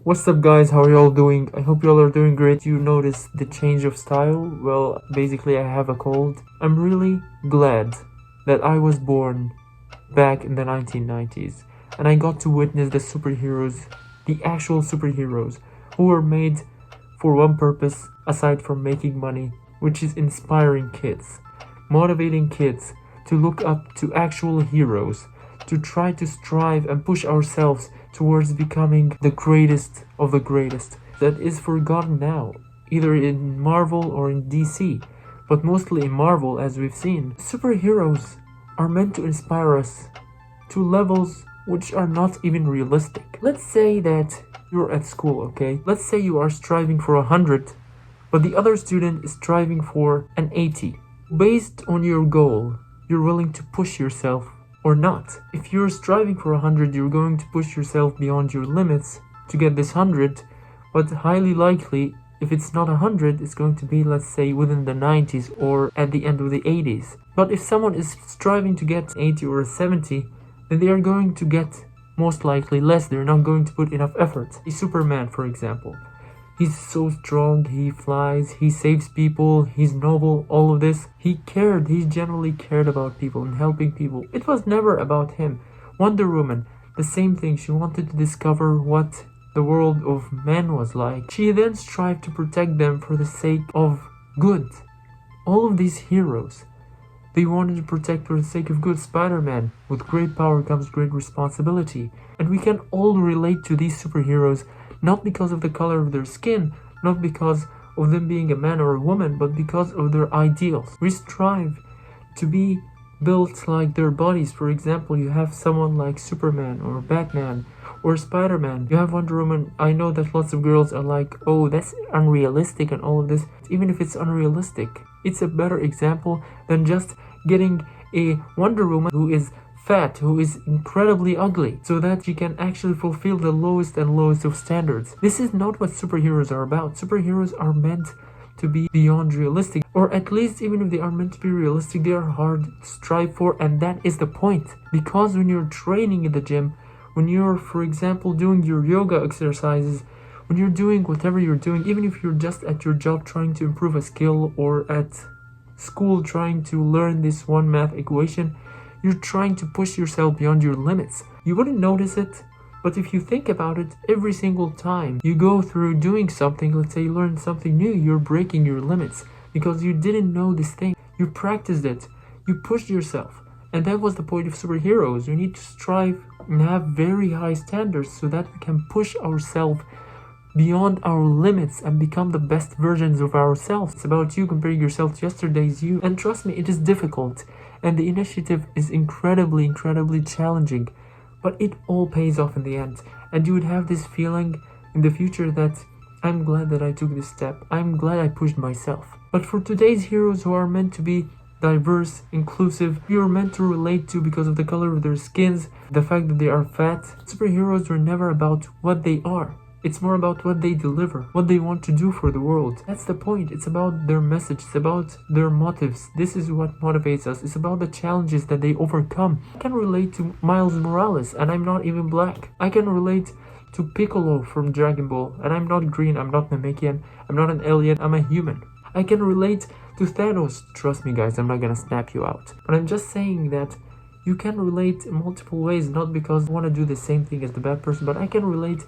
What's up guys, how are y'all doing? I hope y'all are doing great. You noticed the change of style? Well, basically I have a cold. I'm really glad that I was born back in the 1990s and I got to witness the superheroes, the actual superheroes, who were made for one purpose aside from making money, which is inspiring kids, motivating kids to look up to actual heroes, to try to strive and push ourselves towards becoming the greatest of the greatest. That is forgotten now, either in Marvel or in DC, but mostly in Marvel, as we've seen. Superheroes are meant to inspire us to levels which are not even realistic. Let's say that you're at school, okay? Let's say you are striving for 100, but the other student is striving for an 80. Based on your goal, you're willing to push yourself or not. If you're striving for 100, you're going to push yourself beyond your limits to get this 100, but highly likely, if it's not 100, it's going to be, let's say, within the 90s or at the end of the 80s. But if someone is striving to get 80 or 70, then they are going to get most likely less. They're not going to put enough effort. Superman, for example. He's so strong, he flies, he saves people, he's noble, all of this. He genuinely cared about people and helping people. It was never about him. Wonder Woman, the same thing. She wanted to discover what the world of men was like. She then strived to protect them for the sake of good. All of these heroes, they wanted to protect for the sake of good. Spider-Man, with great power comes great responsibility. And we can all relate to these superheroes, not because of the color of their skin, not because of them being a man or a woman, but because of their ideals. We strive to be built like their bodies. For example, you have someone like Superman or Batman or Spider-Man. You have Wonder Woman. I know that lots of girls are like, oh, that's unrealistic and all of this. Even if it's unrealistic, it's a better example than just getting a Wonder Woman who is fat, who is incredibly ugly, so that she can actually fulfill the lowest and lowest of standards. This is not what superheroes are about. Superheroes are meant to be beyond realistic, or at least even if they are meant to be realistic, they are hard to strive for, and that is the point. Because when you're training in the gym, when you're, for example, doing your yoga exercises, when you're doing whatever you're doing, even if you're just at your job trying to improve a skill, or at school trying to learn this one math equation, you're trying to push yourself beyond your limits. You wouldn't notice it, but if you think about it, every single time you go through doing something, let's say you learn something new, you're breaking your limits because you didn't know this thing. You practiced it, you pushed yourself. And that was the point of superheroes. We need to strive and have very high standards so that we can push ourselves beyond our limits and become the best versions of ourselves. It's about you comparing yourself to yesterday's you. And trust me, it is difficult. And the initiative is incredibly challenging. But it all pays off in the end. And you would have this feeling in the future that I'm glad that I took this step. I'm glad I pushed myself. But for today's heroes who are meant to be diverse, inclusive, you're meant to relate to because of the color of their skins, the fact that they are fat, superheroes are never about what they are. It's more about what they deliver, what they want to do for the world. That's the point. It's about their message. It's about their motives. This is what motivates us. It's about the challenges that they overcome. I can relate to Miles Morales, and I'm not even black. I can relate to Piccolo from Dragon Ball, and I'm not green, I'm not Namekian, I'm not an alien, I'm a human. I can relate to Thanos. Trust me guys, I'm not gonna snap you out. But I'm just saying that you can relate in multiple ways, not because I want to do the same thing as the bad person, but I can relate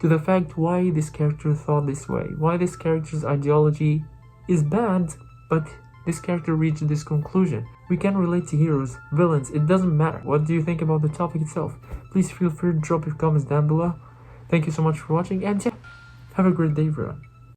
to the fact why this character thought this way, why this character's ideology is bad, but this character reached this conclusion. We can relate to heroes, villains, it doesn't matter. What do you think about the topic itself? Please feel free to drop your comments down below. Thank you so much for watching, and yeah, have a great day everyone.